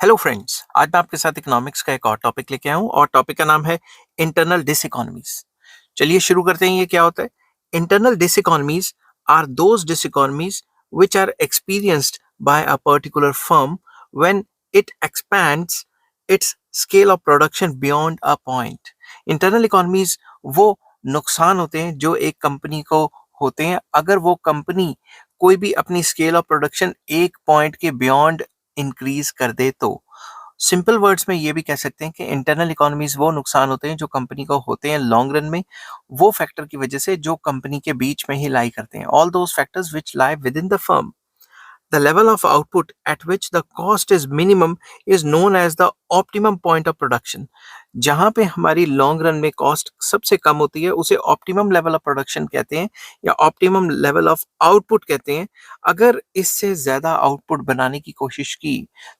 Hello friends, आज मैं आपके साथ इकोनॉमिक्स का एक और टॉपिक लेके आया हूँ और टॉपिक का नाम है इंटरनल डिसइकोनॉमीज। चलिए शुरू करते हैं। ये क्या होता है? Internal diseconomies are those diseconomies which are experienced by a particular firm when it expands its scale of production beyond a point. Internal economies वो नुकसान होते हैं जो एक कंपनी को होते हैं अगर वो कंपनी कोई भी अपनी स्केल ऑफ प्रोडक्शन एक पॉइंट के बियॉन्ड इंक्रीज कर दे तो। सिंपल वर्ड्स में ये भी कह सकते हैं कि इंटरनल इकोनॉमीज वो नुकसान होते हैं जो कंपनी को होते हैं लॉन्ग रन में, वो फैक्टर की वजह से जो कंपनी के बीच में ही लाई करते हैं। All those factors which lie with in the firm. The level of output at which the cost is minimum is known as the optimum point of production. जहाँ पे हमारी लॉन्ग रन में कॉस्ट सबसे कम होती है उसे ऑप्टिमम लेवल ऑफ प्रोडक्शन कहते हैं या ऑप्टिमम लेवल ऑफ आउटपुट कहते हैं। अगर इससे ज़्यादा आउटपुट बनाने की कोशिश की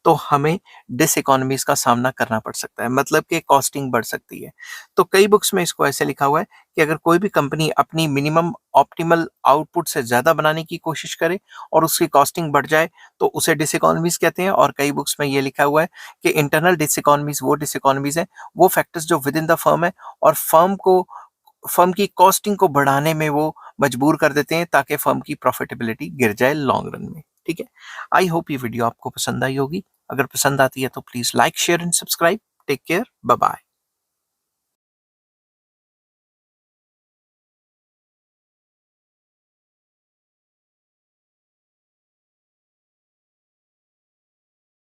तो हमें डिसइकोनॉमीज का सामना करना पड़ सकता है, मतलब कि कॉस्टिंग बढ़ सकती है। तो कई बुक्स में इसको ऐसे लिखा हुआ है कि अगर कोई भी कंपनी अपनी मिनिमम ऑप्टिमल आउटपुट से ज़्यादा बनाने की कोशिश करे और उसकी कॉस्टिंग बढ़ जाए तो उसे डिसइकोनॉमीज कहते हैं। और कई बुक्स में ये लिखा हुआ है कि इंटरनल डिसइकोनॉमीज वो डिसइकोनॉमीज हैं, वो फैक्टर्स जो विद इन द फर्म है और फर्म की कॉस्टिंग को बढ़ाने में वो मजबूर कर देते हैं ताकि फर्म की प्रॉफिटेबिलिटी गिर जाए लॉन्ग रन में। ठीक है, आई होप ये वीडियो आपको पसंद आई होगी। अगर पसंद आती है तो please like share and subscribe. Take care, bye bye.